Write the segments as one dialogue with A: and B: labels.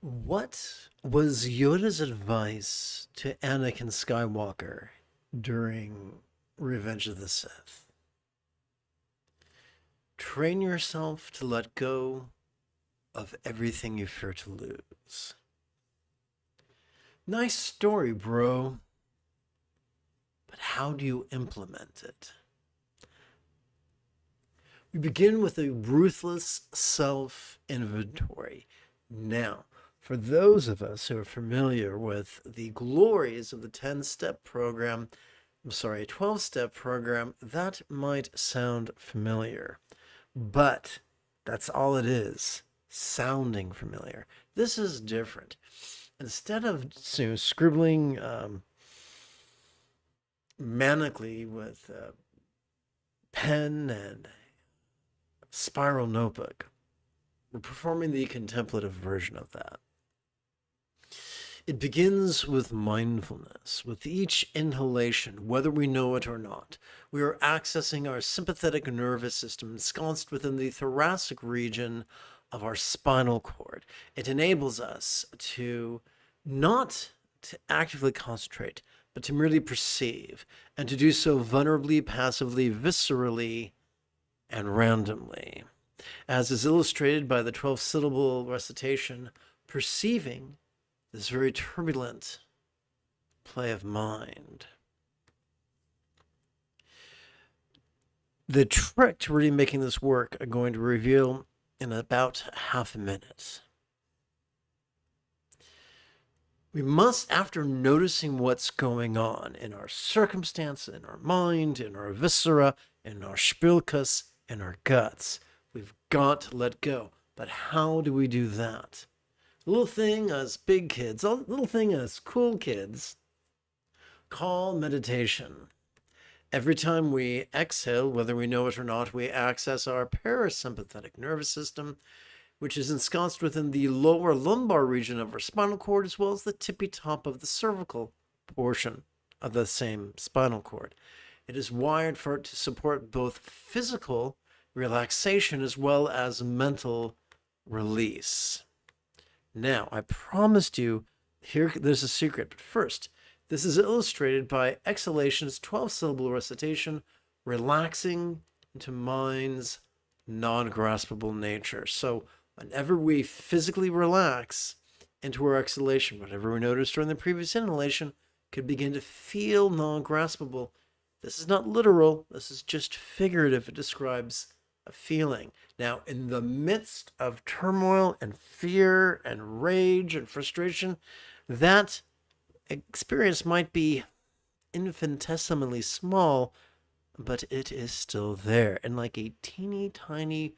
A: What was Yoda's advice to Anakin Skywalker during Revenge of the Sith? Train yourself to let go of everything you fear to lose. Nice story, bro. But how do you implement it? We begin with a ruthless self-inventory. Now, for those of us who are familiar with the glories of the 10-step program, 12-step program, that might sound familiar. But that's all it is, sounding familiar. This is different. Instead of scribbling manically with a pen and spiral notebook, we're performing the contemplative version of that. It begins with mindfulness. With each inhalation, whether we know it or not, we are accessing our sympathetic nervous system ensconced within the thoracic region of our spinal cord. It enables us to not to actively concentrate, but to merely perceive, and to do so vulnerably, passively, viscerally, and randomly. As is illustrated by the 12-syllable recitation, perceiving this very turbulent play of mind. The trick to really making this work I'm going to reveal in about half a minute. We must, after noticing what's going on in our circumstance, in our mind, in our viscera, in our spilkus, in our guts, we've got to let go. But how do we do that? A little thing us big kids, a little thing us cool kids, call meditation. Every time we exhale, whether we know it or not, we access our parasympathetic nervous system, which is ensconced within the lower lumbar region of our spinal cord, as well as the tippy top of the cervical portion of the same spinal cord. It is wired for it to support both physical relaxation as well as mental release. Now, I promised you, there's a secret, but first, this is illustrated by exhalation's 12-syllable recitation, relaxing into mind's non-graspable nature. So whenever we physically relax into our exhalation, whatever we noticed during the previous inhalation could begin to feel non-graspable. This is not literal. This is just figurative. It describes a feeling. Now, in the midst of turmoil and fear and rage and frustration, that experience might be infinitesimally small, but it is still there. And like a teeny tiny,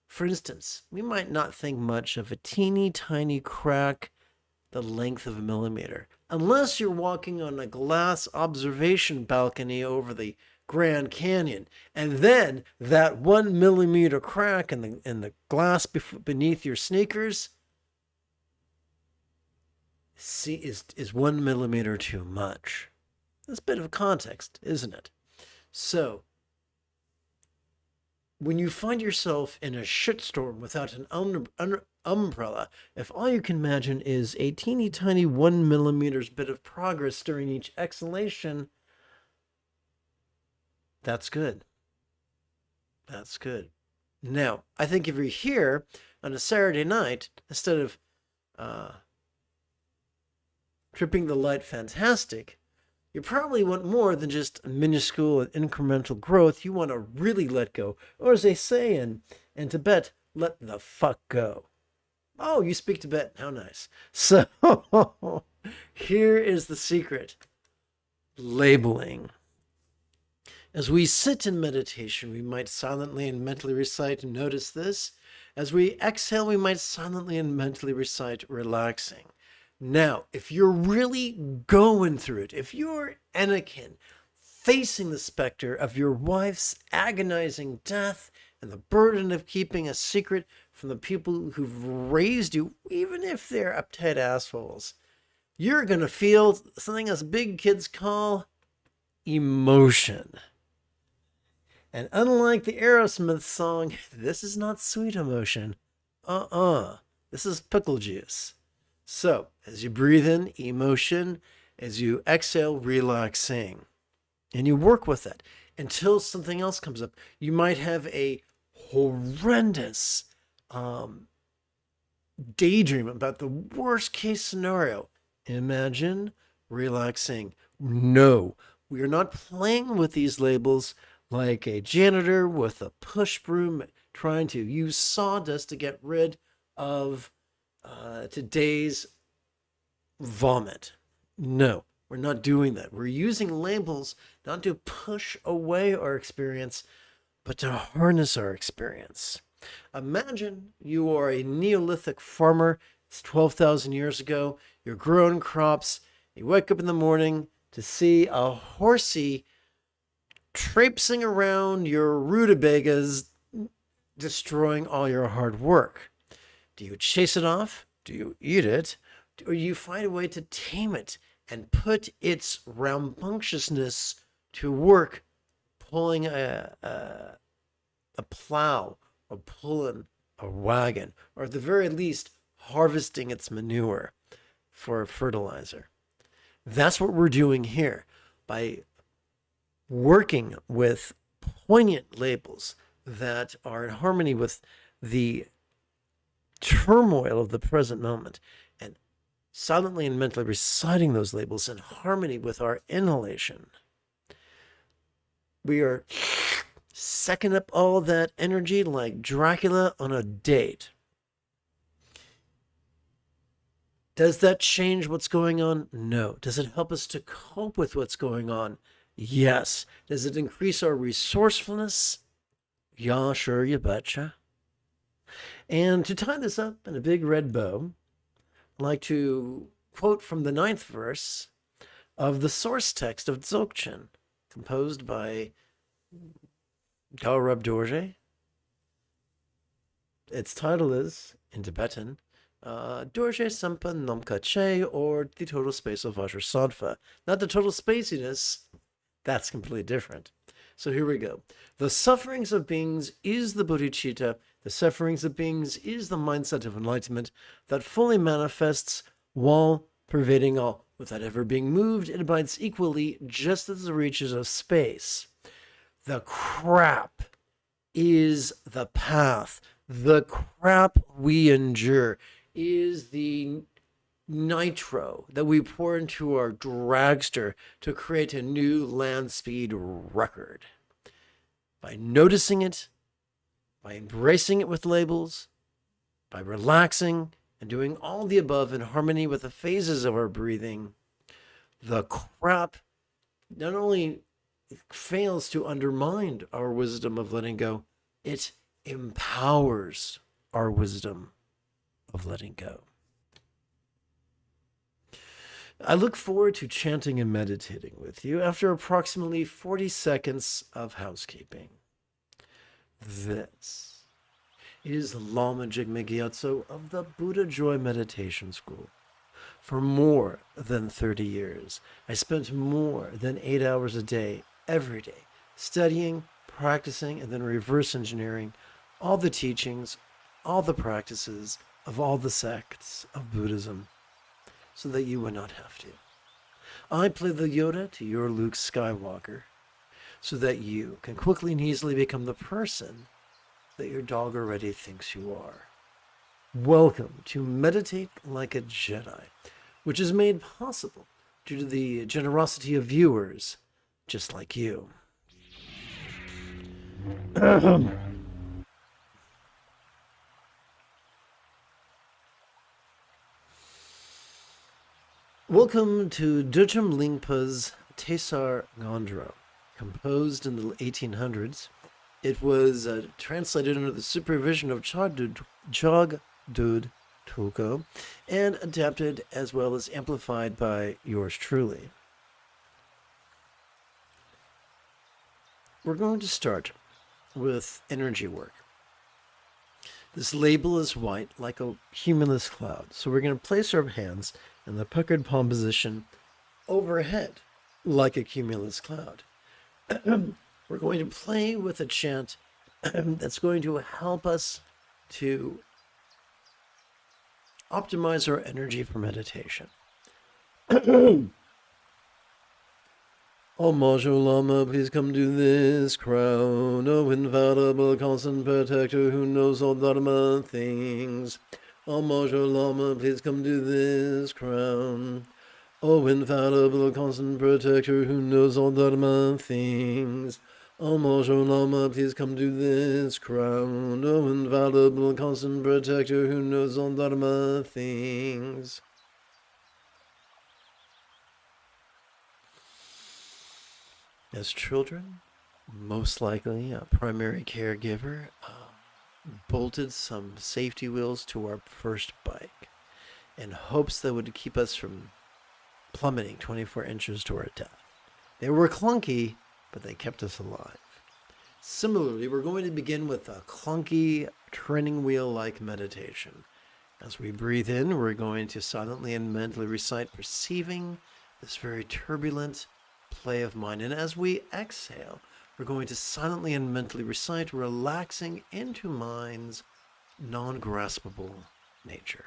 A: for instance, we might not think much of a teeny tiny crack the length of a millimeter, unless you're walking on a glass observation balcony over the Grand Canyon, and then that 1 millimeter crack in the glass beneath your sneakers is 1 millimeter too much. That's a bit of context, isn't it? So, when you find yourself in a shitstorm without an umbrella, if all you can imagine is a teeny tiny 1 millimeter's bit of progress during each exhalation, that's good. That's good. Now, I think if you're here on a Saturday night, instead of tripping the light fantastic, you probably want more than just minuscule and incremental growth. You want to really let go. Or as they say in Tibet, let the fuck go. Oh, you speak Tibet. How nice. So, here is the secret. Labeling. As we sit in meditation, we might silently and mentally recite, notice this. As we exhale, we might silently and mentally recite, relaxing. Now, if you're really going through it, if you're Anakin facing the specter of your wife's agonizing death and the burden of keeping a secret from the people who've raised you, even if they're uptight assholes, you're going to feel something us big kids call emotion. And unlike the Aerosmith song, this is not sweet emotion. This is pickle juice. So, as you breathe in, emotion, as you exhale, relaxing. And you work with it until something else comes up. You might have a horrendous daydream about the worst case scenario. Imagine relaxing. No, we are not playing with these labels like a janitor with a push broom trying to use sawdust to get rid of today's vomit. No, we're not doing that. We're using labels not to push away our experience, but to harness our experience. Imagine you are a Neolithic farmer. It's 12,000 years ago. You're growing crops. You wake up in the morning to see a horsey traipsing around your rutabagas, destroying all your hard work. Do you chase it off? Do you eat it? Or do you find a way to tame it and put its rambunctiousness to work, pulling a plow or pulling a wagon, or at the very least, harvesting its manure for fertilizer? That's what we're doing here by working with poignant labels that are in harmony with the turmoil of the present moment, and silently and mentally reciting those labels in harmony with our inhalation. We are sucking up all that energy like Dracula on a date. Does that change what's going on? No. Does it help us to cope with what's going on? Yes. Does it increase our resourcefulness? Yeah, sure, you betcha. And to tie this up in a big red bow, I'd like to quote from the 9th verse of the source text of Dzogchen, composed by Gaurab Dorje. Its title is, in Tibetan, Dorje Sampa Namka Che, or the total space of Vajra Sattva. Not the total spaciness, that's completely different. So here we go. The sufferings of beings is the bodhicitta. The sufferings of beings is the mindset of enlightenment that fully manifests while pervading all. Without ever being moved, it abides equally just as the reaches of space. The crap is the path. The crap we endure is the nitro that we pour into our dragster to create a new land speed record. By noticing it, by embracing it with labels, by relaxing and doing all the above in harmony with the phases of our breathing, the crap not only fails to undermine our wisdom of letting go, it empowers our wisdom of letting go. I look forward to chanting and meditating with you after approximately 40 seconds of housekeeping. This is Lama Jigme Gyatso of the Buddha Joy Meditation School. For more than 30 years, I spent more than 8 hours a day, every day, studying, practicing, and then reverse engineering all the teachings, all the practices of all the sects of Buddhism, so that you would not have to. I play the Yoda to your Luke Skywalker, so that you can quickly and easily become the person that your dog already thinks you are. Welcome to Meditate Like a Jedi, which is made possible due to the generosity of viewers just like you. Welcome to Dujam Lingpa's Tesar Gondro, composed in the 1800s. It was translated under the supervision of Jogdud Tulko and adapted as well as amplified by yours truly. We're going to start with energy work. This label is white like a cumulus cloud, so we're going to place our hands in the puckered palm position overhead like a cumulus cloud. We're going to play with a chant that's going to help us to optimize our energy for meditation. Oh, Majo Lama, please come to this crown. Oh, infallible, constant protector who knows all Dharma things. Oh, Majo Lama, please come to this crown. Oh, infallible, constant protector who knows all Dharma things. Oh, Majo Lama, please come to this crown. Oh, infallible, constant protector who knows all Dharma things. As children, most likely a primary caregiver bolted some safety wheels to our first bike in hopes that would keep us from plummeting 24 inches to our death. They were clunky, but they kept us alive. Similarly, we're going to begin with a clunky training wheel-like meditation. As we breathe in, we're going to silently and mentally recite perceiving this very turbulent play of mind. And as we exhale, we're going to silently and mentally recite relaxing into mind's non-graspable nature.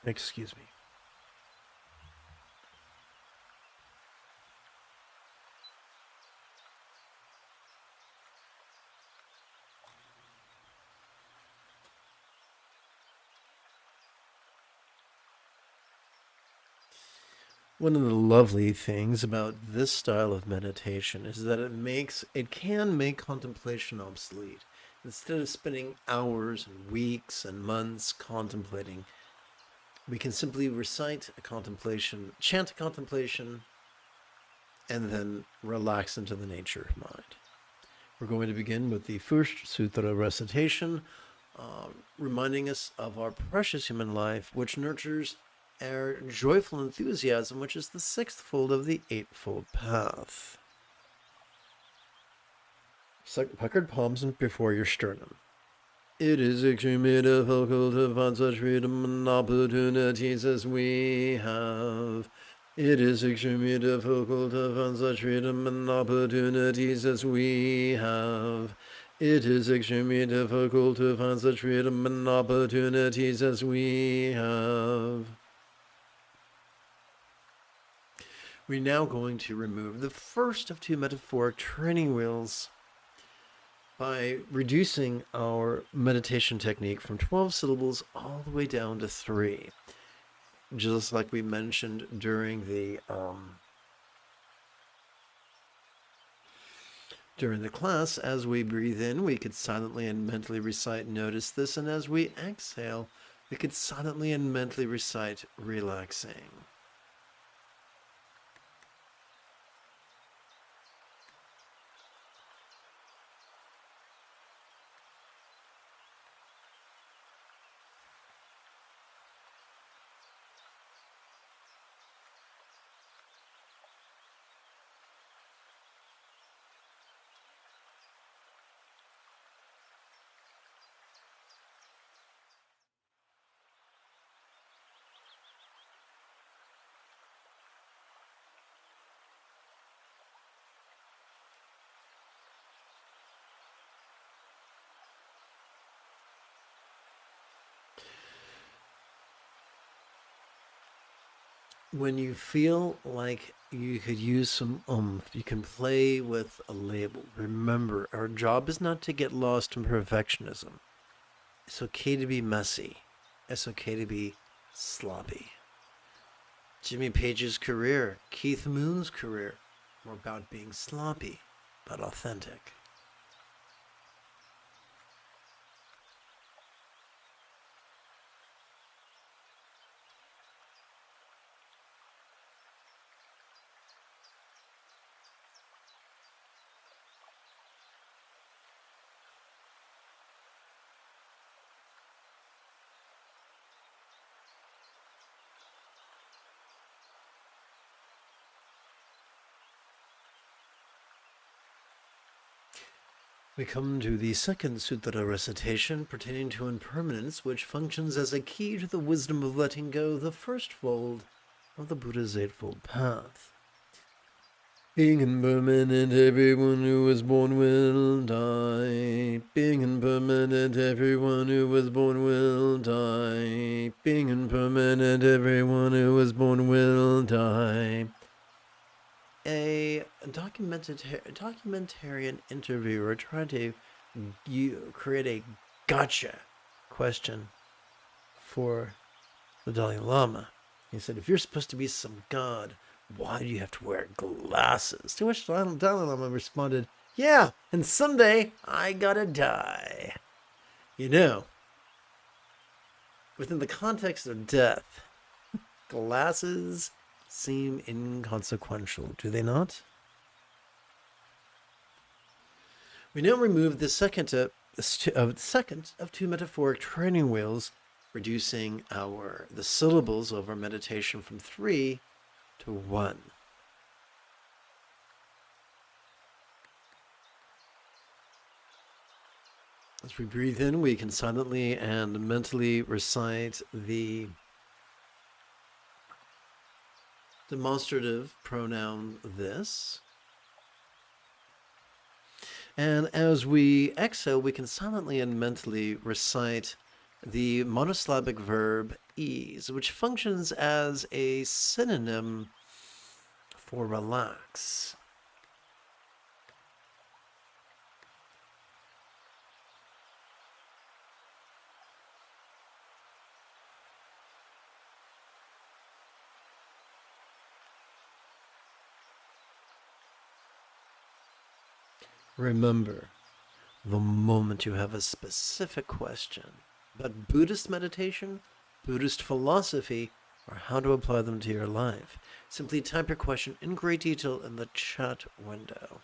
A: Excuse me. One of the lovely things about this style of meditation is that it can make contemplation obsolete. Instead of spending hours and weeks and months contemplating, we can simply recite a contemplation, chant a contemplation, and then relax into the nature of mind. We're going to begin with the first sutra recitation, reminding us of our precious human life, which nurtures our joyful enthusiasm, which is the sixth fold of the eightfold path. Puckered palms before your sternum. It is extremely difficult to find such freedom and opportunities as we have. It is extremely difficult to find such freedom and opportunities as we have. It is extremely difficult to find such freedom and opportunities as we have. We're now going to remove the first of two metaphoric training wheels by reducing our meditation technique from 12 syllables all the way down to 3. Just like we mentioned during the class, as we breathe in, we could silently and mentally recite "Notice this," and as we exhale, we could silently and mentally recite "Relaxing." when you feel like you could use some you can play with a label. Remember, our job is not to get lost in perfectionism. It's okay to be messy. It's okay to be sloppy. Jimmy Page's career, Keith Moon's career, were about being sloppy, but authentic. We come to the second sutra recitation pertaining to impermanence, which functions as a key to the wisdom of letting go, the first fold of the Buddha's Eightfold Path. Being impermanent, everyone who was born will die. Being impermanent, everyone who was born will die. Being impermanent, everyone who was born will die. A documentarian interviewer tried to create a gotcha question for the Dalai Lama. He said, if you're supposed to be some god, why do you have to wear glasses? To which Dalai Lama responded, yeah, and someday I gotta die. You know, within the context of death, glasses seem inconsequential, do they not? We now remove the second of two metaphoric training wheels, reducing the syllables of our meditation from 3 to 1. As we breathe in, we can silently and mentally recite the demonstrative pronoun this. And as we exhale, we can silently and mentally recite the monosyllabic verb ease, which functions as a synonym for relax. Remember, the moment you have a specific question about Buddhist meditation, Buddhist philosophy, or how to apply them to your life, simply type your question in great detail in the chat window.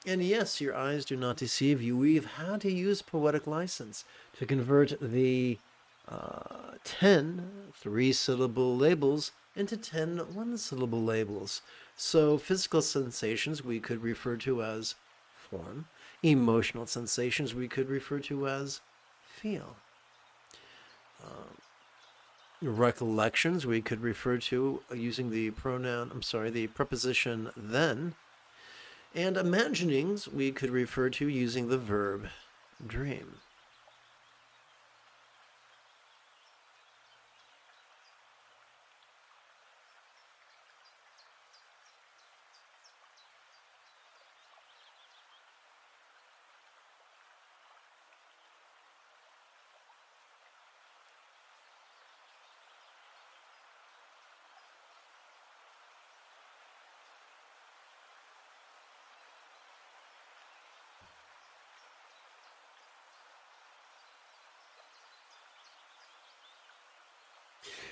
A: And yes, your eyes do not deceive you. We've had to use poetic license to convert the 10 3-syllable labels into 10 1-syllable labels. So physical sensations we could refer to as form. Emotional sensations we could refer to as feel. Recollections we could refer to using the preposition then. And imaginings we could refer to using the verb dream.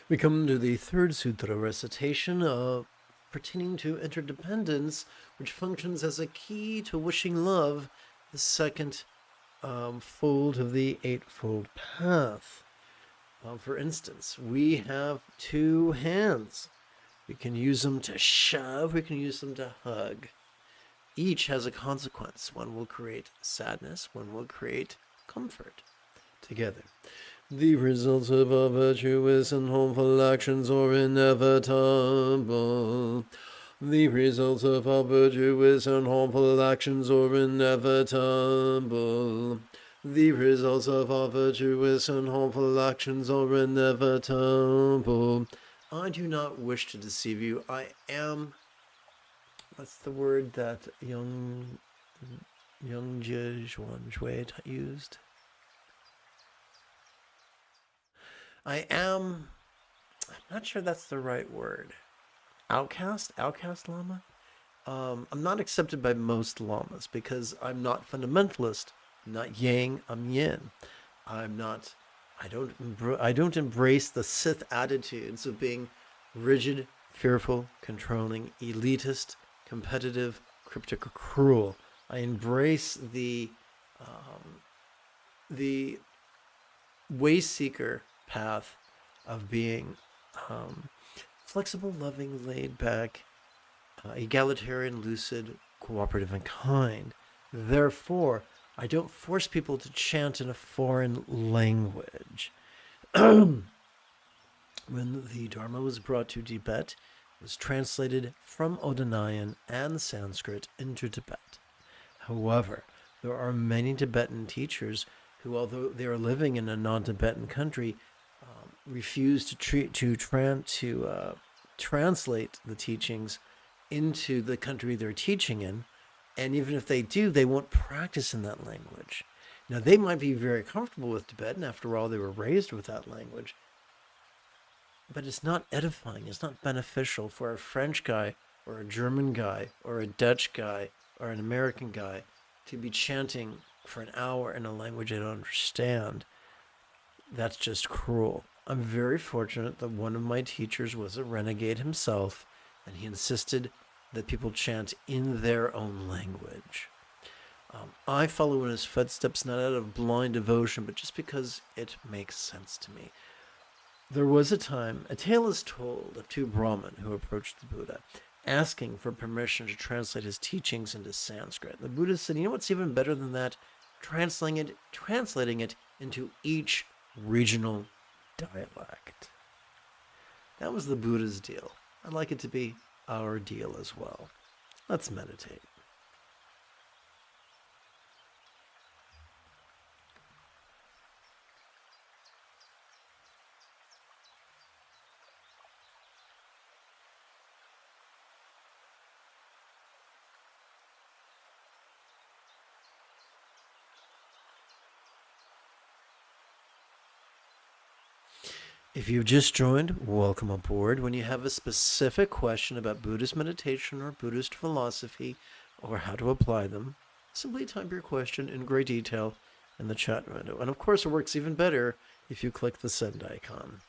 A: We come to the third sutra recitation pertaining to interdependence, which functions as a key to wishing love, the second fold of the Eightfold Path. For instance, we have 2 hands. We can use them to shove, we can use them to hug. Each has a consequence. One will create sadness, one will create comfort together. The results of our virtuous and harmful actions are inevitable. The results of our virtuous and harmful actions are inevitable. The results of our virtuous and harmful actions are inevitable. I do not wish to deceive you. I am. What's the word that young Jie used? I am. I'm not sure that's the right word. Outcast Lama. I'm not accepted by most lamas because I'm not fundamentalist. I'm not yang. I'm yin. I'm not. I don't embrace the Sith attitudes of being rigid, fearful, controlling, elitist, competitive, cryptic, or cruel. I embrace the way seeker path of being flexible, loving, laid back, egalitarian, lucid, cooperative, and kind. Therefore, I don't force people to chant in a foreign language. When the Dharma was brought to Tibet, it was translated from Odinayan and Sanskrit into Tibet. However, there are many Tibetan teachers who, although they are living in a non-Tibetan country, refuse to translate the teachings into the country they're teaching in, and even if they do, they won't practice in that language. Now, they might be very comfortable with Tibetan. After all, they were raised with that language. But it's not edifying. It's not beneficial for a French guy or a German guy or a Dutch guy or an American guy to be chanting for an hour in a language I don't understand. That's just cruel. I'm very fortunate that one of my teachers was a renegade himself, and he insisted that people chant in their own language. I follow in his footsteps not out of blind devotion, but just because it makes sense to me. There was a time, a tale is told of two Brahmin who approached the Buddha, asking for permission to translate his teachings into Sanskrit. The Buddha said, you know what's even better than that? Translating it into each regional dialect. That was the Buddha's deal. I'd like it to be our deal as well. Let's meditate. If you've just joined, welcome aboard. When you have a specific question about Buddhist meditation or Buddhist philosophy or how to apply them, simply type your question in great detail in the chat window. And of course, it works even better if you click the send icon.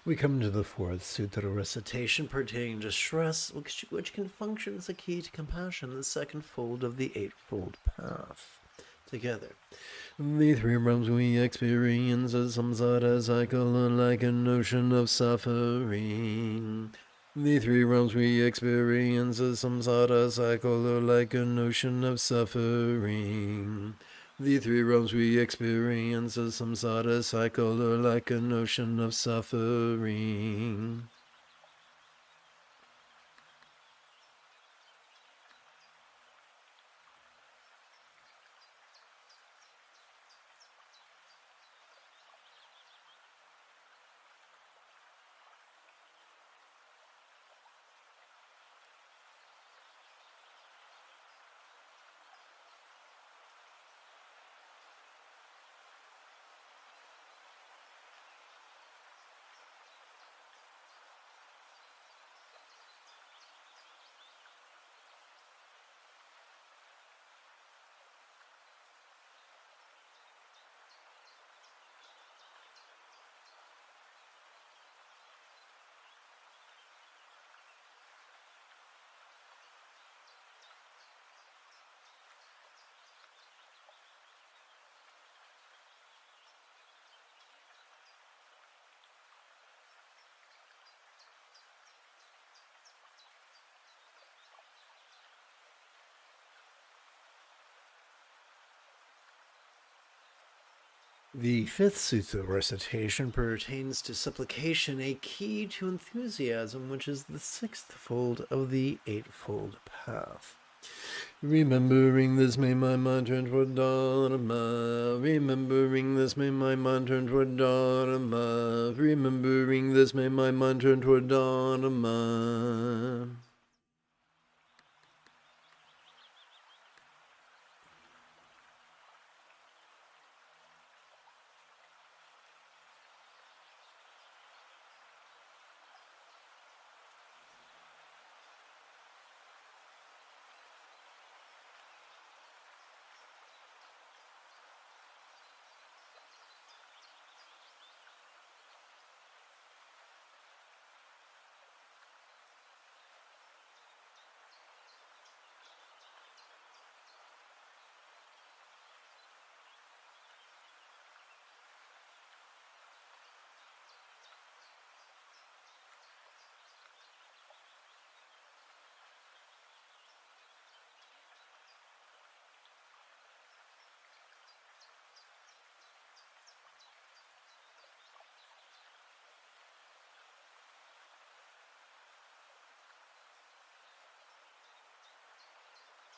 A: We come to the fourth sutra recitation pertaining to stress, which can function as a key to compassion, the second fold of the eightfold path. Together. The three realms we experience as samsara cycle are like an ocean of suffering. The three realms we experience as samsara cycle are like an ocean of suffering. The three realms we experience as samsara cycle are like an ocean of suffering. The fifth sutta recitation pertains to supplication, a key to enthusiasm, which is the sixth fold of the eightfold path. Remembering this, may my mind turn toward Dharma. Remembering this, may my mind turn toward Dharma. Remembering this, may my mind turn toward Dharma.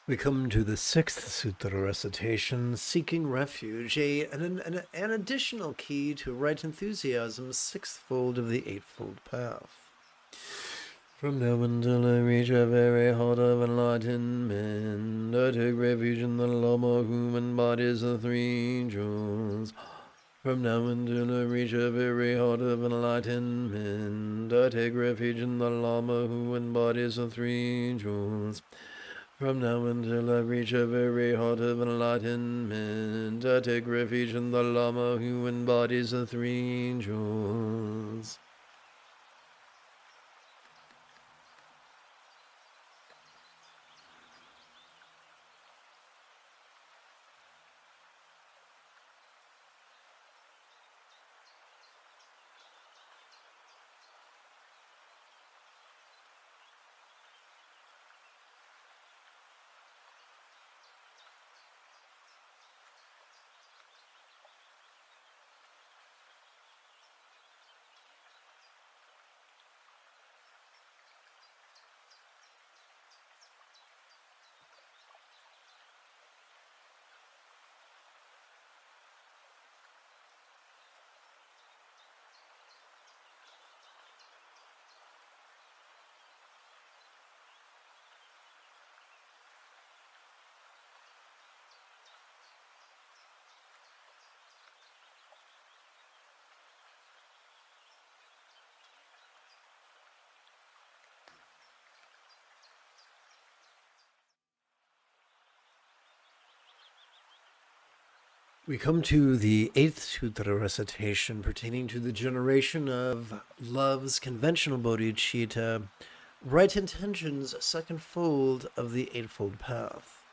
A: We come to the sixth sutra recitation, seeking refuge, an additional key to right enthusiasm's sixth fold of the eightfold path. From now until I reach a very heart of enlightenment, I take refuge in the Lama who embodies the three jewels. From now until I reach a very heart of enlightenment, I take refuge in the Lama who embodies the three jewels. From now until I reach a very heart of enlightenment, I take refuge in the Lama who embodies the three jewels. We come to the eighth sutra recitation pertaining to the generation of love's conventional bodhicitta, right intention's second fold of the eightfold path.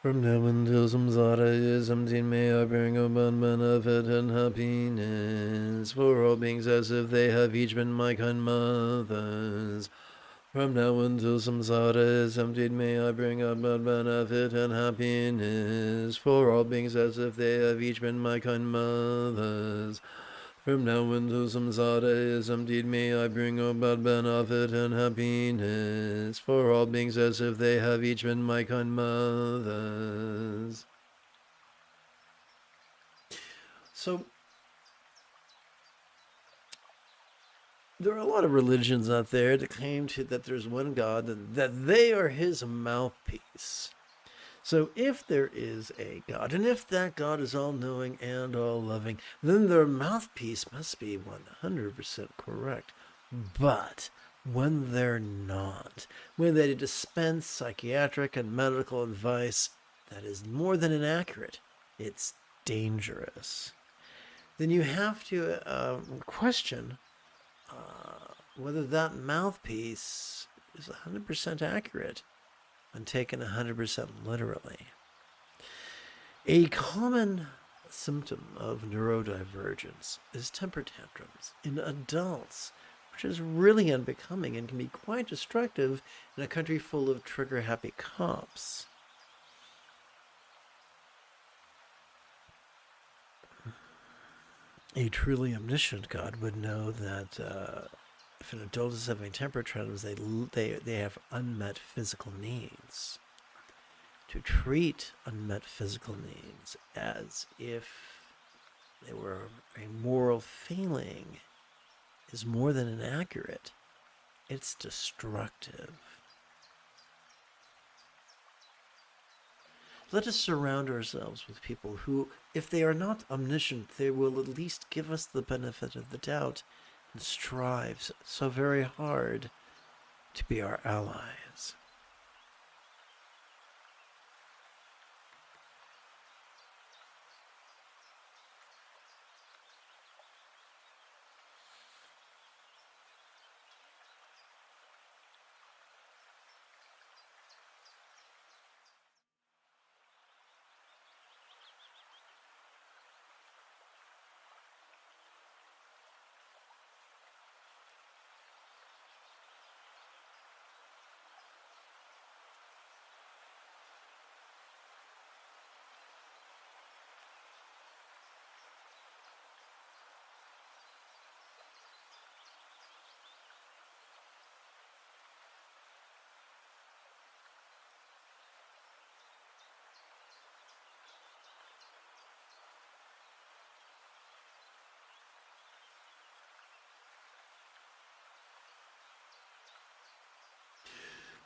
A: From now until samsara is empty, may I bring about benefit and happiness for all beings as if they have each been my kind mothers. From now until samsara is emptied, may I bring about benefit and happiness for all beings as if they have each been my kind mothers. From now until samsara is emptied, may I bring about benefit and happiness for all beings as if they have each been my kind mothers. So, there are a lot of religions out there that claim that there's one God, and that they are his mouthpiece. So if there is a God, and if that God is all-knowing and all-loving, then their mouthpiece must be 100% correct. But when they're not, when they dispense psychiatric and medical advice that is more than inaccurate, it's dangerous. Then you have to question whether that mouthpiece is 100% accurate and taken 100% literally. A common symptom of neurodivergence is temper tantrums in adults, which is really unbecoming and can be quite destructive in a country full of trigger-happy cops. A truly omniscient God would know that if an adult is having temper tantrums, they have unmet physical needs. To treat unmet physical needs as if they were a moral failing is more than inaccurate. It's destructive. Let us surround ourselves with people who, if they are not omniscient, they will at least give us the benefit of the doubt and strive so very hard to be our allies.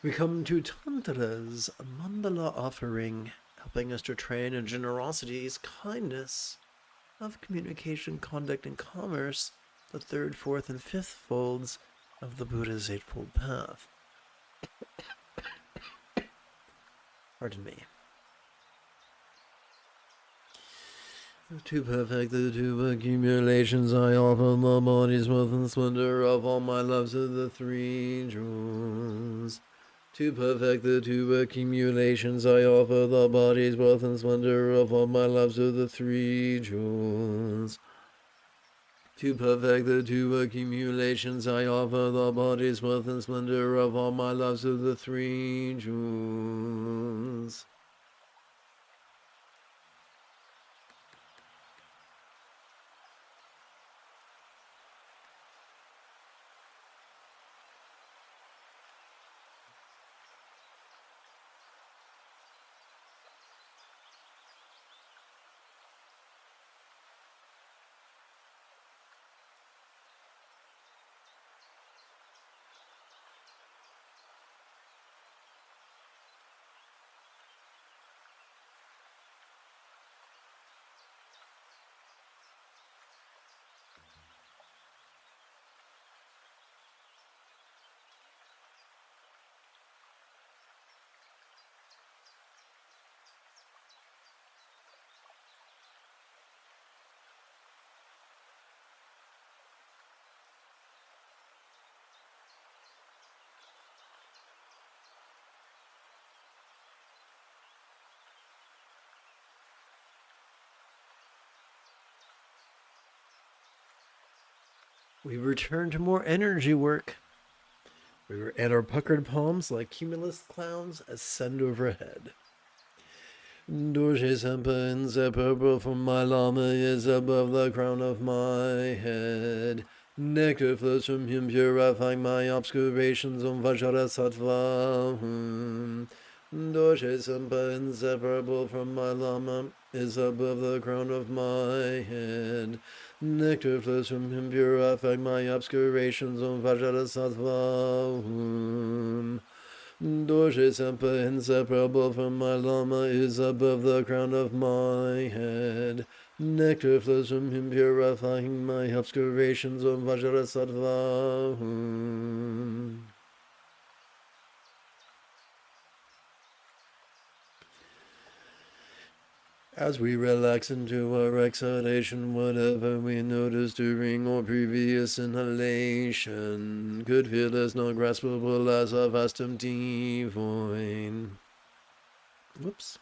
A: We come to Tantra's mandala offering, helping us to train in generosity's kindness of communication, conduct, and commerce, the third, fourth, and fifth folds of the Buddha's Eightfold Path. Pardon me. To perfect the two accumulations, I offer the body's wealth and splendor of all my loves of the three jewels. To perfect the two accumulations, I offer the body's wealth and splendor of all my loves of the three jewels. To perfect the two accumulations, I offer the body's wealth and splendor of all my loves of the three jewels. We return to more energy work. And our puckered palms, like cumulus clouds, ascend overhead. Dorje Sempa inseparable from my Lama is above the crown of my head. Nectar flows from him, purifying my obscurations on Vajra Sattva. Dorje Sempa inseparable from my Lama is above the crown of my head. Nectar flows from him, purifying my obscurations on Vajra Sattva. Dorje Sempa inseparable from my Lama is above the crown of my head. Nectar flows from him, purifying my obscurations on Vajra Sattva. As we relax into our exhalation, whatever we notice during or previous inhalation could feel as non-graspable as a vast empty void. Whoops.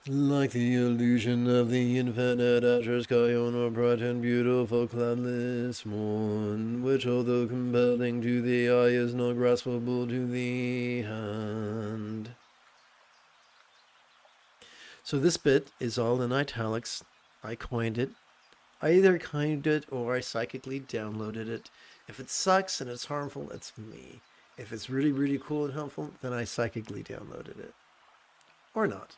A: Like the illusion of the infinite azure sky on a bright and beautiful cloudless morn, which although compelling to the eye is not graspable to the hand. So this bit is all in italics. I coined it. I either kind it or I psychically downloaded it. If it sucks and it's harmful, it's me. If it's really, really cool and helpful, then I psychically downloaded it. Or not.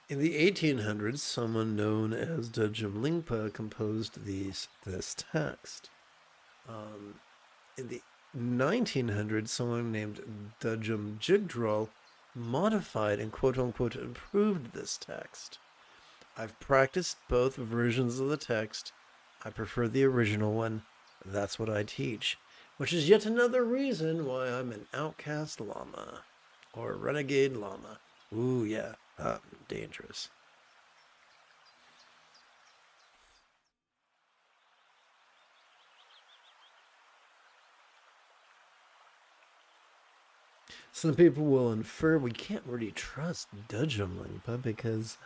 A: In the 1800s, someone known as Jigme composed this text. In the 1900s, someone named Jigme modified and quote-unquote improved this text. I've practiced both versions of the text. I prefer the original one. That's what I teach, which is yet another reason why I'm an outcast Lama or a renegade Lama. Ooh, yeah, dangerous. Some people will infer we can't really trust Dudjumlingpa because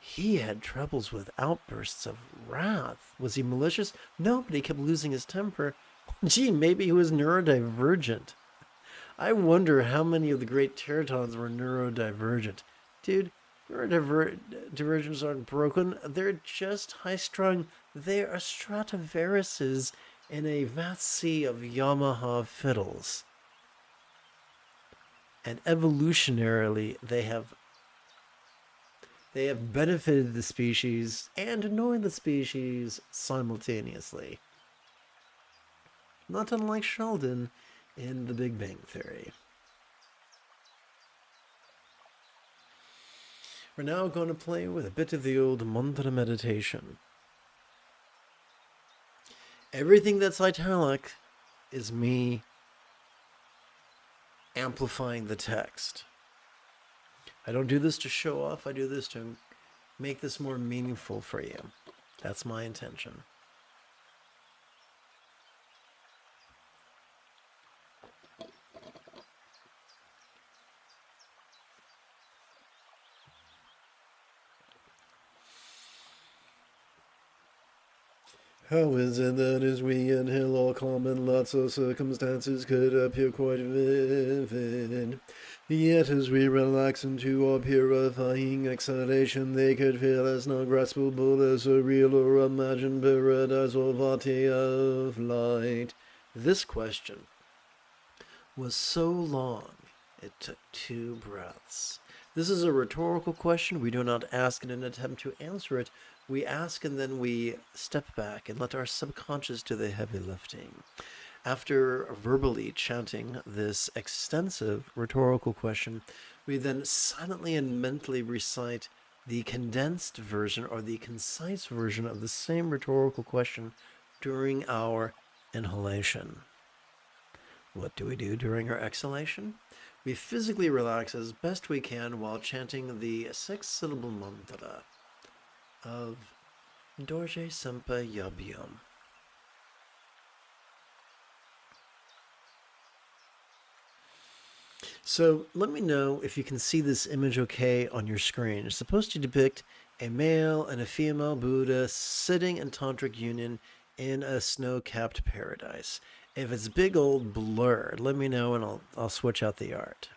A: he had troubles with outbursts of wrath. Was he malicious? No, but he kept losing his temper. Gee, maybe he was neurodivergent. I wonder how many of the great Teratons were neurodivergent. Dude, neurodivergents aren't broken. They're just high-strung. They are Stradivariuses in a vast sea of Yamaha fiddles. And evolutionarily, they have benefited the species and annoyed the species simultaneously. Not unlike Sheldon in The Big Bang Theory. We're now going to play with a bit of the old mantra meditation. Everything that's italic is me amplifying the text. I don't do this to show off. I do this to make this more meaningful for you. That's my intention. How is it that as we inhale all calm and lots of circumstances could appear quite vivid? Yet as we relax into our purifying exhalation, they could feel as not graspable as a real or imagined paradise or vati of light. This question was so long, it took 2 breaths. This is a rhetorical question. We do not ask in an attempt to answer it. We ask and then we step back and let our subconscious do the heavy lifting. After verbally chanting this extensive rhetorical question, we then silently and mentally recite the condensed version or the concise version of the same rhetorical question during our inhalation. What do we do during our exhalation? We physically relax as best we can while chanting the 6-syllable mantra of Dorje Sempa Yabyum. So let me know if you can see this image okay on your screen. It's supposed to depict a male and a female Buddha sitting in tantric union in a snow-capped paradise. If it's big old blur, let me know and I'll switch out the art.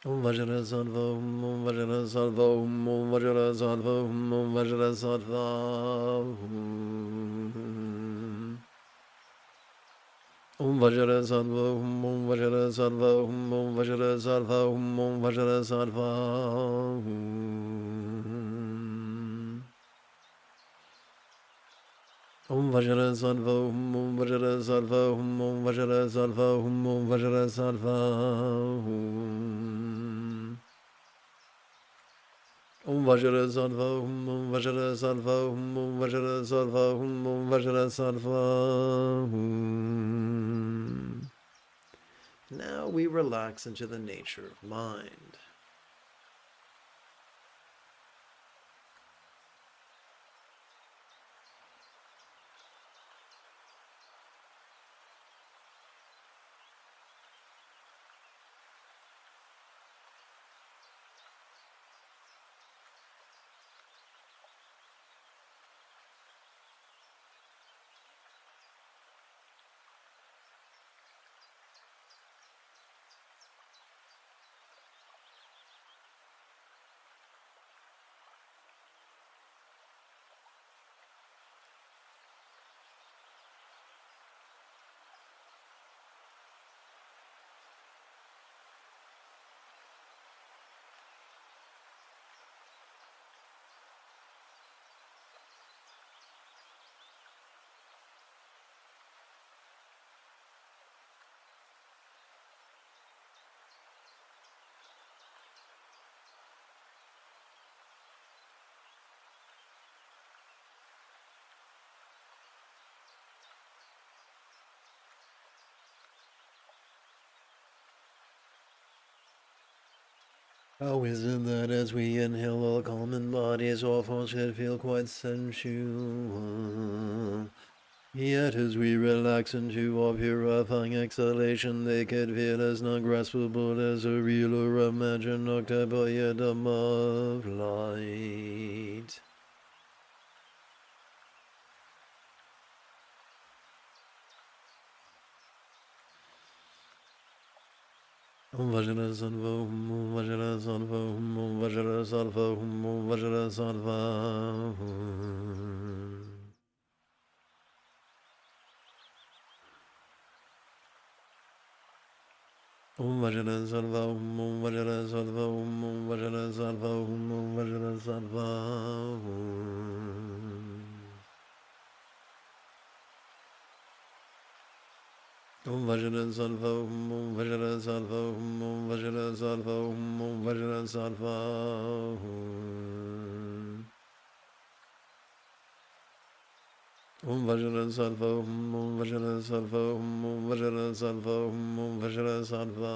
A: Om Vajra Sattva, Om Vajra Sattva, Om Vajra Sattva, Om Vajra Sattva. Om Vajra Sattva, Om Vajra Sattva, Om Vajra Sattva, Om Vajra Sattva. Om Vajra Sattva, Om Vajra Sattva, Om Vajra Sattva, Om Vajra Sattva. Om Vajra Sattva, Om Vajra Sattva, Om Vajra Sattva, Om Vajra Sattva. Now we relax into the nature of mind. How is it that as we inhale, all calm in bodies, all forms should feel quite sensual? Yet as we relax into our purifying exhalation, they could feel as non-graspable as a real or imagined octapoiatum of light. Om Vajra Sattva, Om Vajra Sattva, Om Vajra Sattva, Om Vajra Sattva. Om Vajra Sattva, Om Vajra Sattva, Om Vajra Sattva, Om Vajra Sattva. Om Vajra Sattva, Om Vajra Sattva, Om Vajra Sattva, Om Vajra Sattva. Om Vajra Sattva, Om Vajra Sattva, Om Vajra Sattva, Om Vajra Sattva.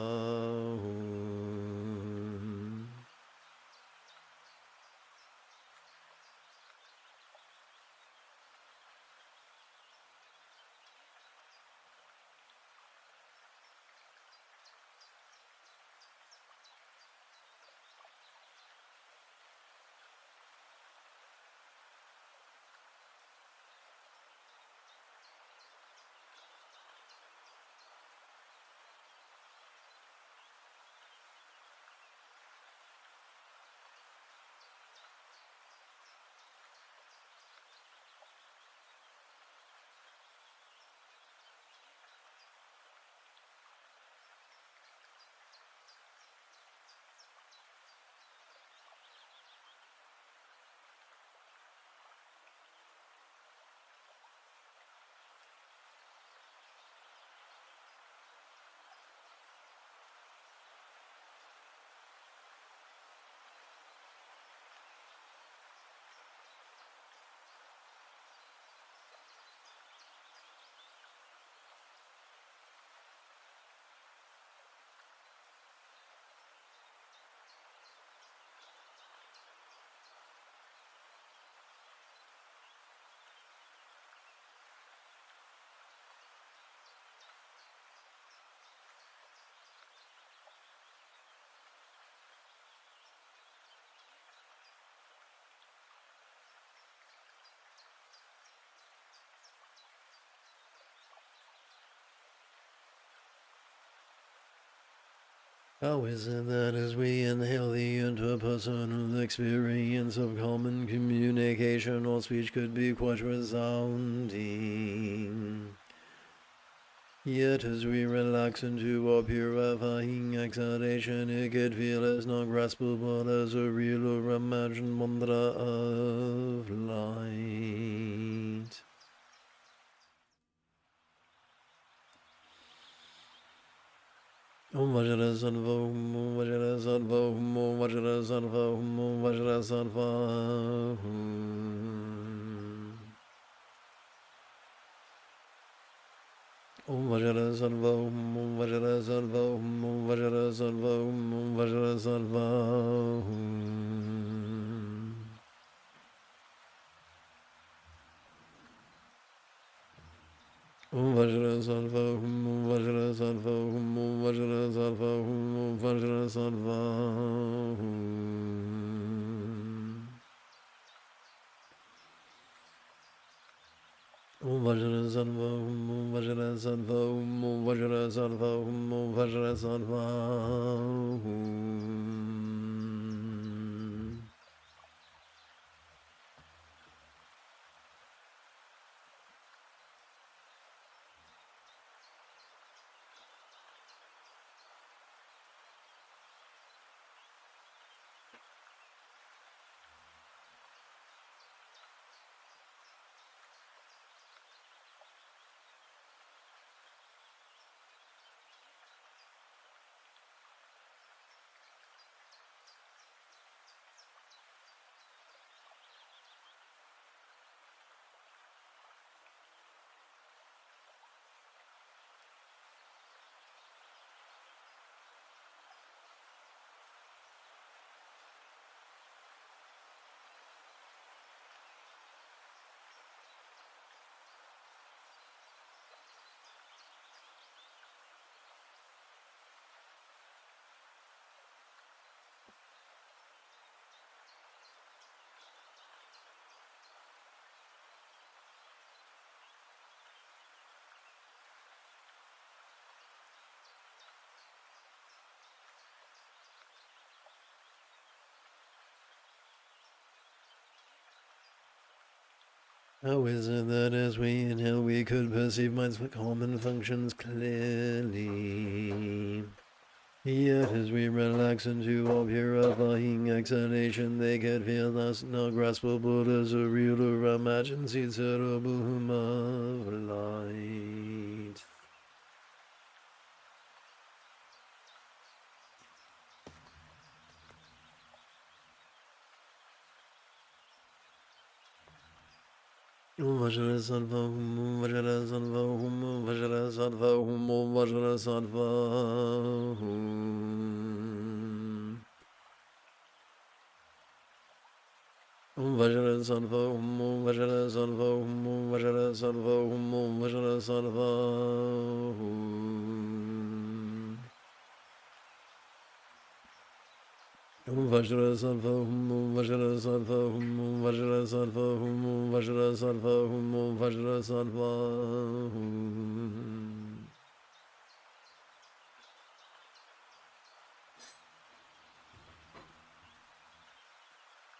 A: How is it that as we inhale the interpersonal experience of common communication, all speech could be quite resounding? Yet as we relax into our purifying exhalation, it could feel as non-graspable as a real or imagined mantra of light. Om Vajrasattva Hum, Vajrasattva Hum, Vajrasattva Hum, Vajrasattva Hum. Om Vajrasattva Hum, Vajrasattva Hum, Vajrasattva Hum, Vajrasattva Hum. Om Vajrasattva Hum, Vajrasattva Hum, Vajrasattva Hum, Vajrasattva Hum. Om Vajrasattva Hum, Vajrasattva Hum, Vajrasattva Hum, Vajrasattva Hum. How is it that as we inhale we could perceive mind's common functions clearly? Yet as we relax into all purifying exhalation, they can feel us now graspable as a real or imagined ceasable hum of light. Om Vajrasattva Hum, Vajrasattva Hum, Vajrasattva Hum, Vajrasattva Hum. Om Vajrasattva Hum, Vajrasattva Hum, Vajrasattva Hum, Vajrasattva Hum. Om Vajrasattva Hum, Vajrasattva Hum, Vajrasattva Hum, Vajrasattva Hum, Vajrasattva Hum.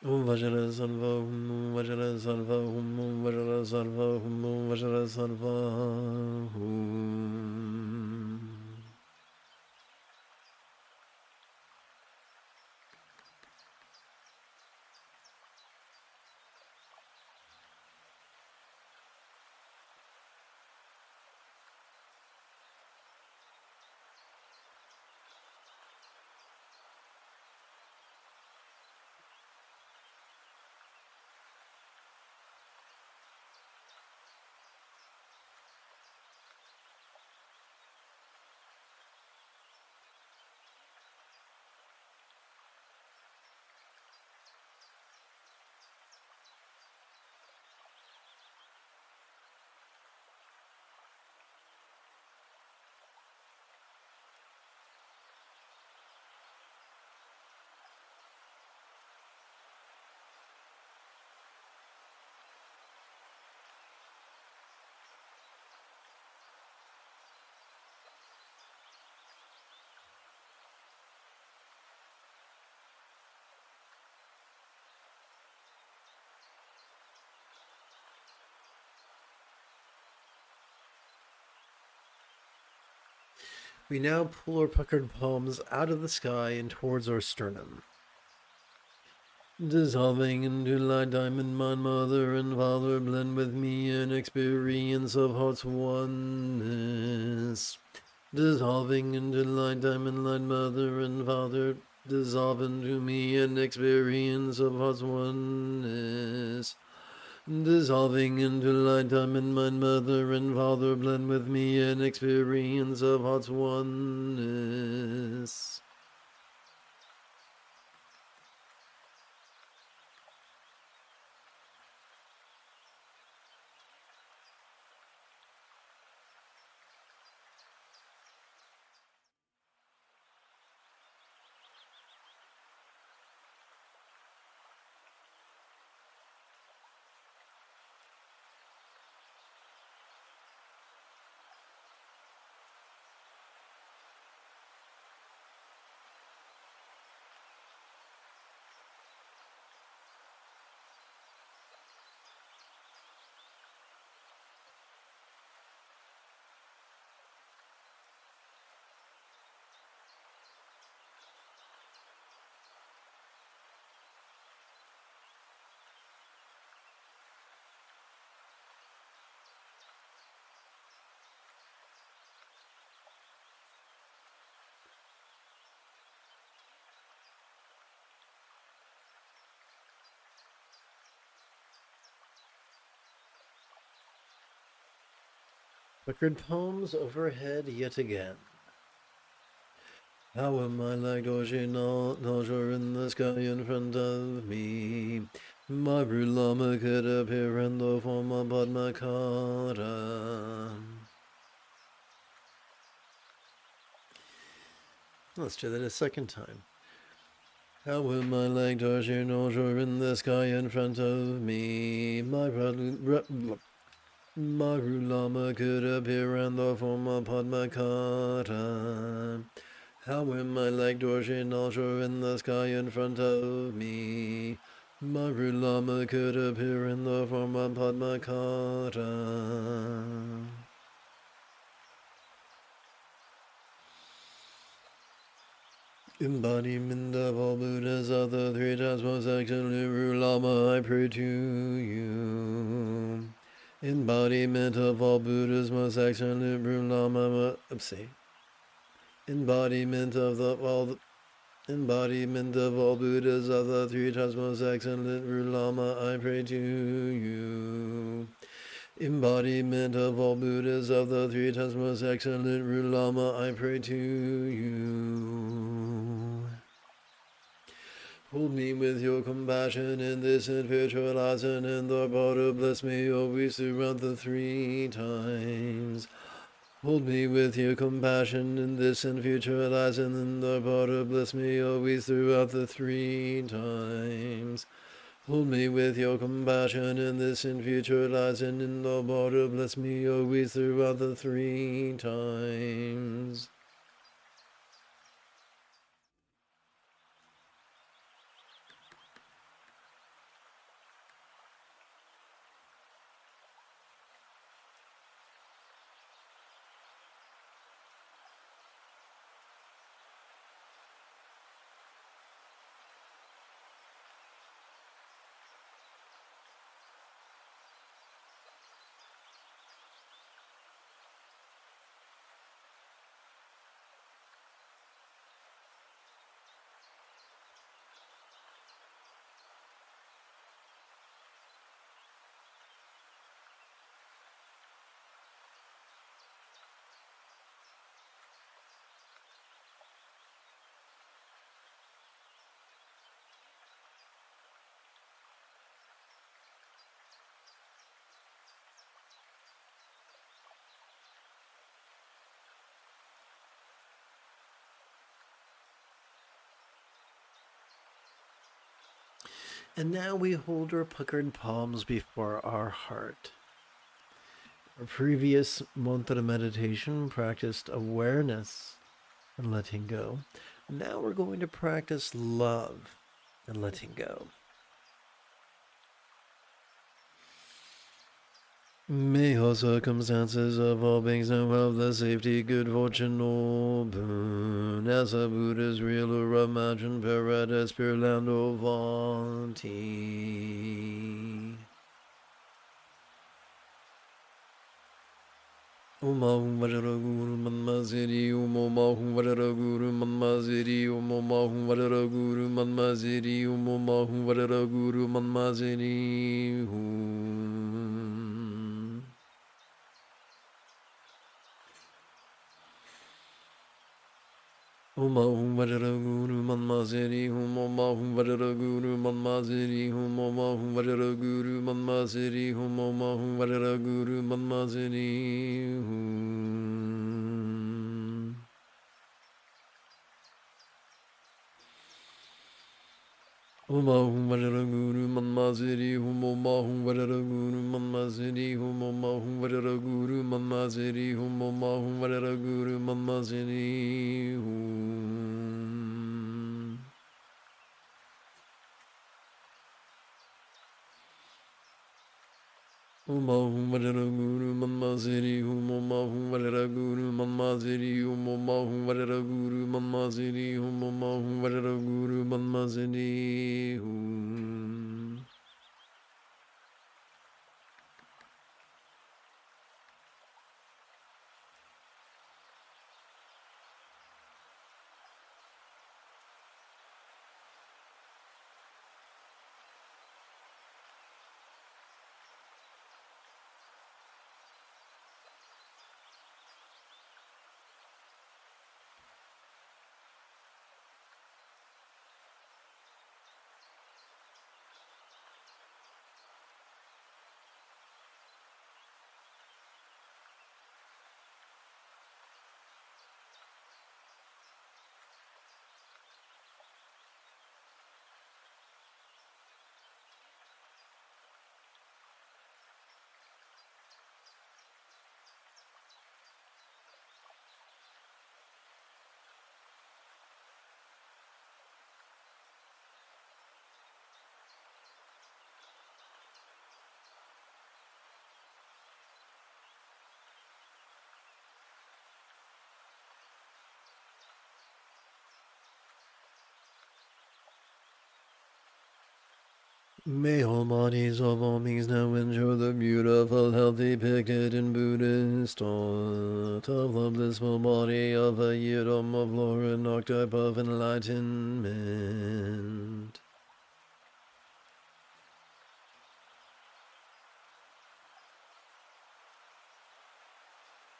A: Om Vajrasattva Hum, Vajrasattva Hum, Vajrasattva Hum, Vajrasattva Hum. We now pull our puckered palms out of the sky and towards our sternum. Dissolving into light diamond, my mother and father blend with me in experience of heart's oneness. dissolving into light, time and light, mother and father, dissolve into me an experience of God's oneness. Dissolving into light, time and mind, mother and father, blend with me an experience of God's oneness. Puckered palms overhead yet again. How am I like Doji Nalshore in the sky in front of me? My Lama could appear in the form of Padmakara. Let's do that a second time. How am I like Doji Nalshore in the sky in front of me? My Lama could appear in the form of Padmakara. How am I like Dorje Nalshore in the sky in front of me? My Lama could appear in the form of Padmakara. Embodiment of all Buddhas of the three times most excellent Lama, I pray to you. Embodiment of all Buddhas most excellent Lama, Embodiment of all Buddhas of the three times most excellent Lama, I pray to you. Embodiment of all Buddhas of the three times most excellent Lama, I pray to you. Hold me with your compassion in this and future lives, and in the Buddha bless me always throughout the three times. Hold me with your compassion in this and future lives, and in the Buddha bless me always throughout the three times. Hold me with your compassion in this and future lives, and in the Buddha bless me always throughout the three times. And now we hold our puckered palms before our heart. Our previous mantra meditation practiced awareness and letting go. Now we're going to practice love and letting go. May all circumstances of all beings know of the safety, good fortune, or boon, as a Buddha's real or imagined paradise, pure land or Vanti. Umahum Varaguru Manmaziri Umomahum Varaguru Manmaziri Umomahum Varaguru Manmaziri Umomahum Varaguru Manmaziri Umahum Varaguru Manmaziri Umomahum Varaguru Manmaziri Umomahum Varaguru Manmaziri Umomahum Varaguru Manmaziri Umahum Varaguru Manmaziri Umomahum Varaguru Manmaziri Umomahum Varaguru Manmaziri Umomahum Varaguru Manmaziri Umahum Varaguru Manmaziri Umomahum Varaguru Manmaziri Umomahum Varaguru Manmaziri Umomahum Varaguru Manmaziri May all bodies of all beings now enjoy the beautiful, healthy, picted, and Buddhist thought of the blissful body of a Yidam of lore and archetype of enlightenment.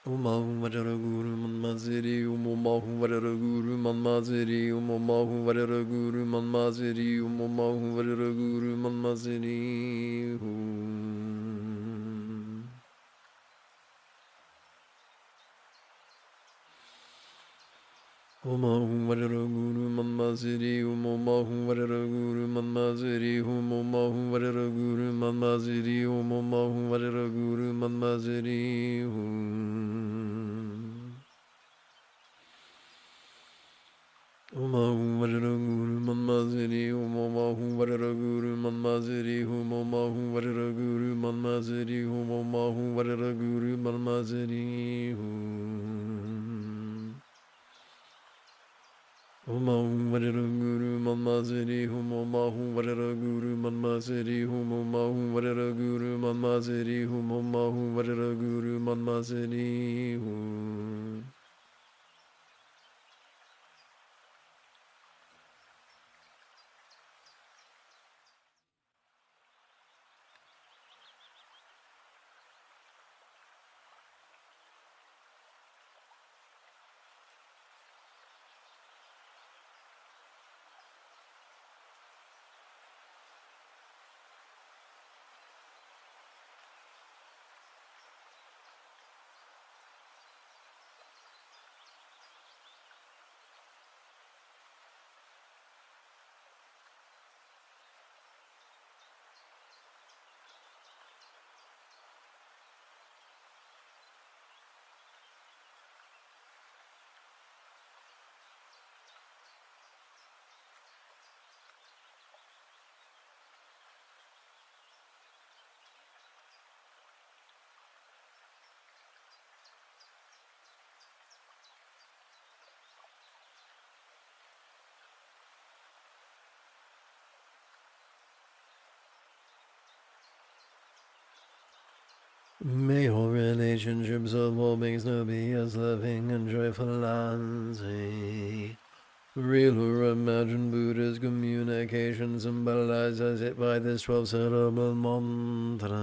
A: Umahum Varaguru Manmaziri Umomahum Varaguru Manmaziri Umomahum Varaguru Manmaziri Umomahum Varaguru Manmaziri Umahum Varaguru Manmaziri Umomahum Varaguru Manmaziri Umomahum Varaguru Manmaziri Umomahum Varaguru Manmaziri Umahum Varaguru Manmaziri Umomahum Varaguru Manmaziri Umomahum Varaguru Manmaziri Umomahum Varaguru Manmaziri Umahum Varaguru Manmaziri Umomahum Varaguru Manmaziri Umomahum Varaguru Manmaziri Umomahum Varaguru Manmaziri May all relationships of all beings now be as loving and joyful as a real or imagined Buddha's communication symbolized as it by this 12 syllable mantra.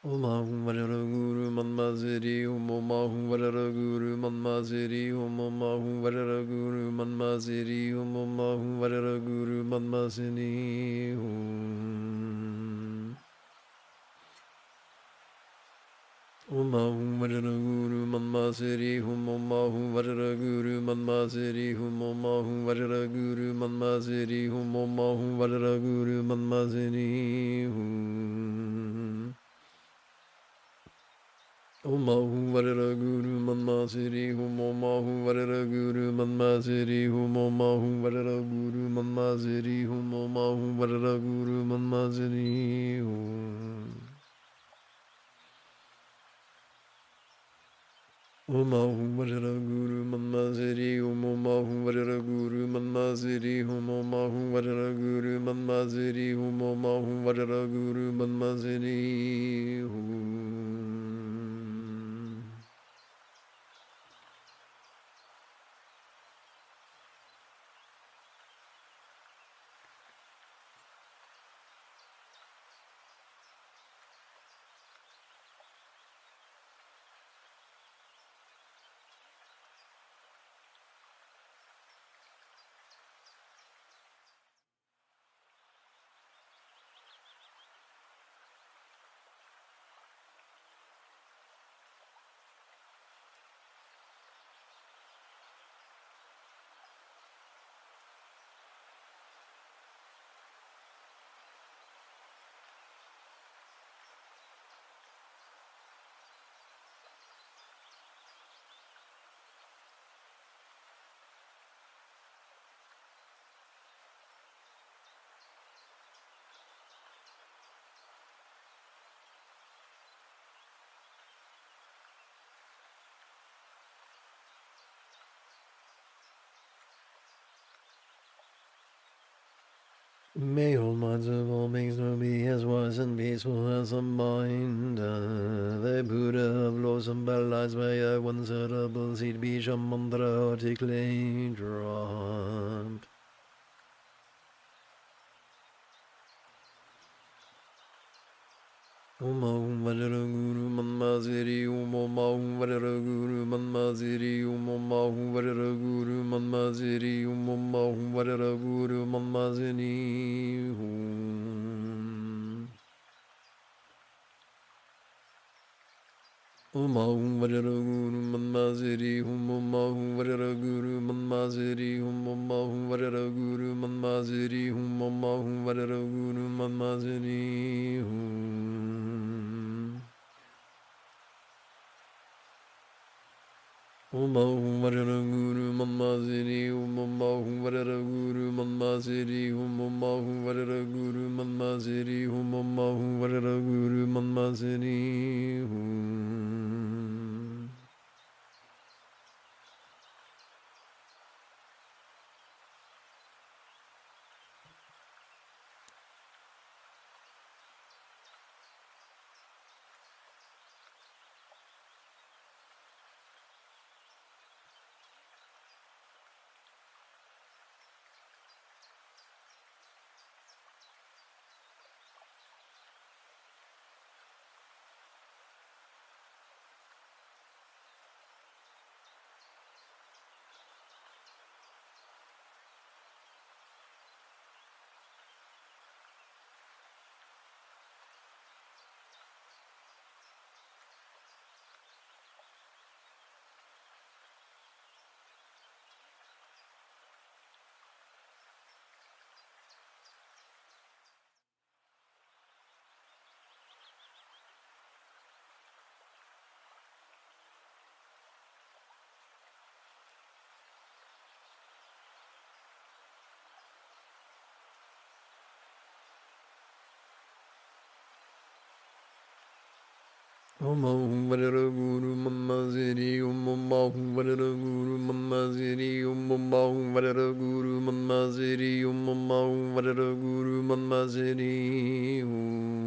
A: Om Ahum Varara Guru Manma Siddhi Om Ahum Varara Guru Manma Siddhi Om Ahum Varara Guru Manma Siddhi Om Ahum Varara Guru Manma Siddhi Om Ahum Varara Guru Manma Siddhi Om Ahum Varara Guru Manma Siddhi Om Ahum Varara Guru Manma Siddhi Om Ahum Varara Guru Manma Siddhi Om Ahum Varara Guru Manma Siddhi Om Ahum Varara Guru Manma Siddhi Om Ahum Varara Guru Manma Siddhi Om Ahum Varara Guru Manma Siddhi Om Ahum Varara Guru Manma Siddhi Om Ahum Varara Guru Manma Siddhi Om Ahum Varara Guru Manma Siddhi Om Ahum Varara Guru Manma Siddhi May all minds of all beings now be as wise and peaceful as the mind. The Buddha of laws symbolized by a one syllable seed bija mantra articulated drop. Om Ahum Varara Guru Manma Siddhi Om Ahum Varara Guru Manma Siddhi Om Ahum Varara Guru Manma Siddhi Om Ahum Varara Guru Manma Siddhi Om Ahum Varara Guru Manma Siddhi Om Ahum Varara Guru Manma Siddhi Om Ahum Varara Guru Manma Siddhi Om Ahum Varara Guru Manma Siddhi Om Ahum Varara Guru Manma Siddhi Om Ahum Varara Guru Manma Siddhi Om Ahum Varara Guru Manma Siddhi Om Ahum Varara Guru Manma Siddhi Om Vadara Guru Mama Ziri Om Vadara Guru Mama Ziri Om Vadara Guru Mama Ziri Om Vadara Guru Mama Ziri Om.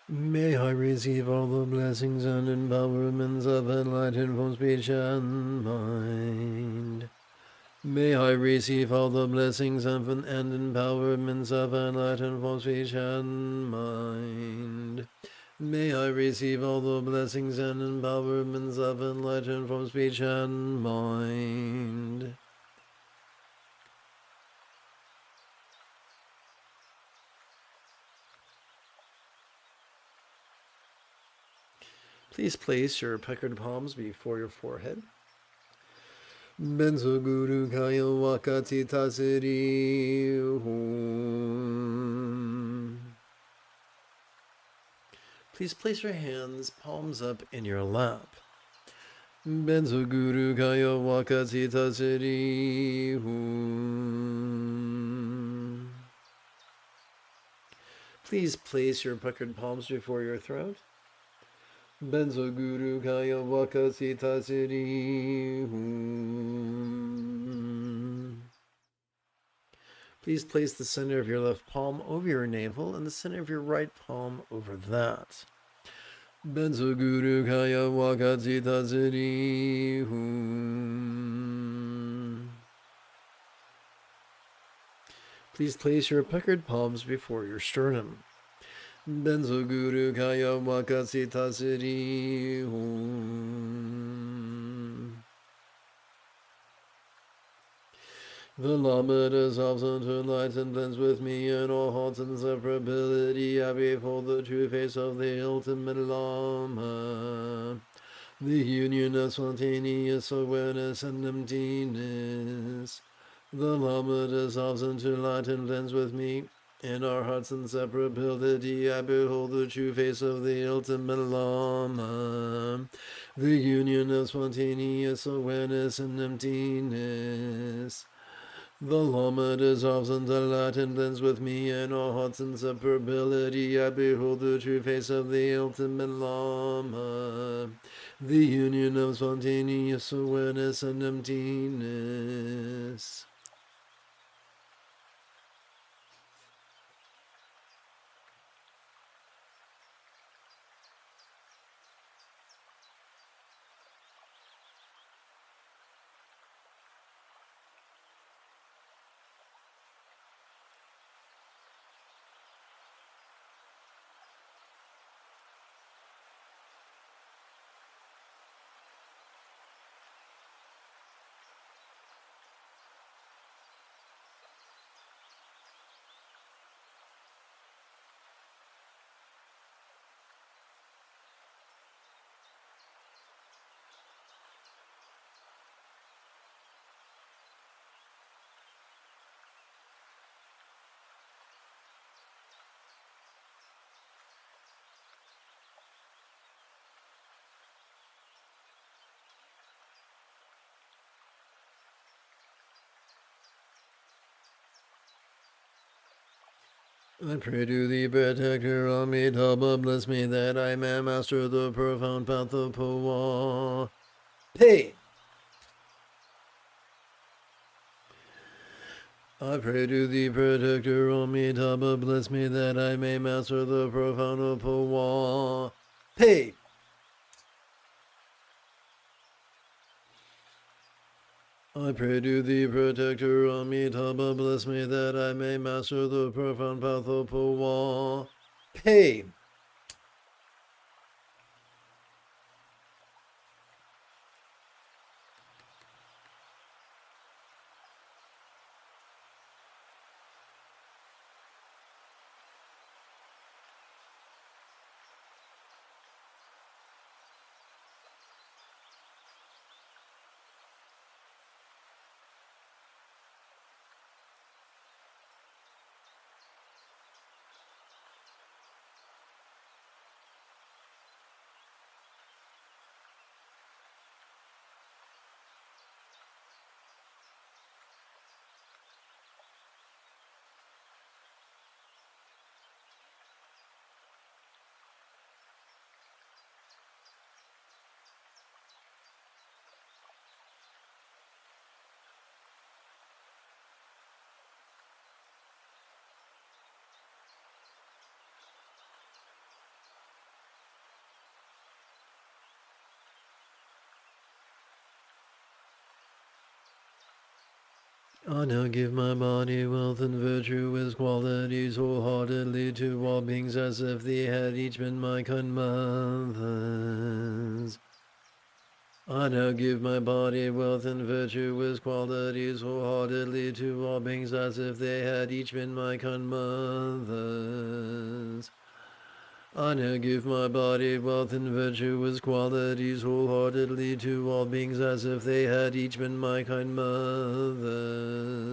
A: May I receive all the blessings and empowerments of enlightened from speech and mind. May I receive all the blessings and empowerments of enlightened from speech and mind. May I receive all the blessings and empowerments of enlightened from speech and mind. Please place your puckered palms before your forehead. Benzo Guru Kaya Wakati Tasiri Hum. Please place your hands, palms up in your lap. Benzo Guru Kaya Wakati Tasiri Hum. Please place your puckered palms before your throat. Benzo Guru Kaya Wakati Tasiri Hum. Please place the center of your left palm over your navel and the center of your right palm over that. Benzo Guru Kaya Wakati Tasiri Hum. Please place your puckered palms before your sternum. Benzo Guru Kaya Wakati Tasiri Hum. The Lama dissolves into light and blends with me in all hearts and separability. I behold the true face of the ultimate Lama, the union of spontaneous awareness and emptiness. The Lama dissolves into light and blends with me. In our heart's inseparability, I behold the true face of the ultimate Lama, the union of spontaneous awareness and emptiness. The Lama dissolves into light and blends with me. In our heart's inseparability, I behold the true face of the ultimate Lama, the union of spontaneous awareness and emptiness. I pray to the protector Amitabha, bless me that I may master the profound path of Pawa. Hey! I pray to thee, protector, Amitabha, bless me that I may master the profound Pawa. Pay. I pray to thee, protector, Amitabha, bless me that I may master the profound path of Pawa. Pay. I now give my body wealth and virtue as qualities wholeheartedly to all beings as if they had each been my kind mothers. I now give my body wealth and virtue as qualities wholeheartedly to all beings as if they had each been my kind mothers. I now give my body wealth and virtue as qualities wholeheartedly to all beings as if they had each been my kind mothers.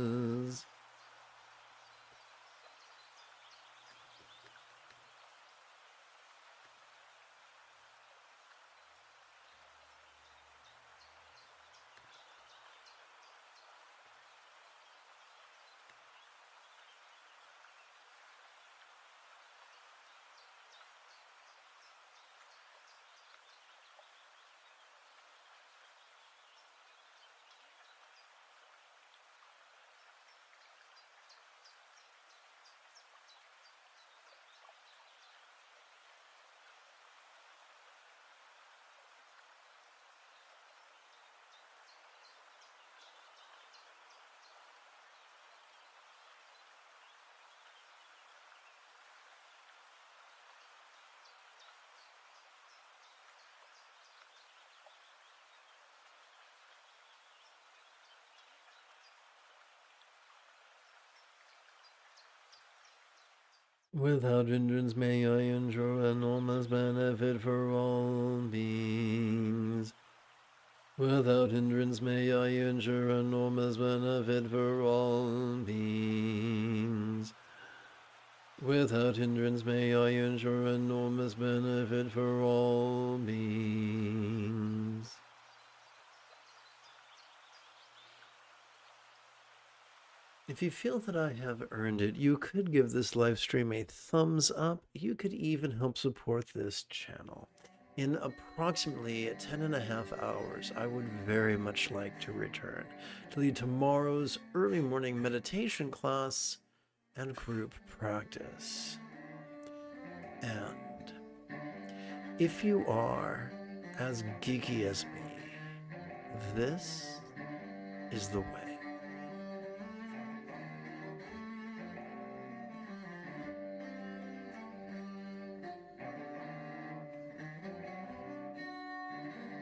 A: Without hindrance may I ensure enormous benefit for all beings. Without hindrance may I ensure enormous benefit for all beings. Without hindrance may I ensure enormous benefit for all beings. If you feel that I have earned it, you could give this live stream a thumbs up. You could even help support this channel. In approximately 10.5 hours, I would very much like to return to lead tomorrow's early morning meditation class and group practice. And if you are as geeky as me, this is the way.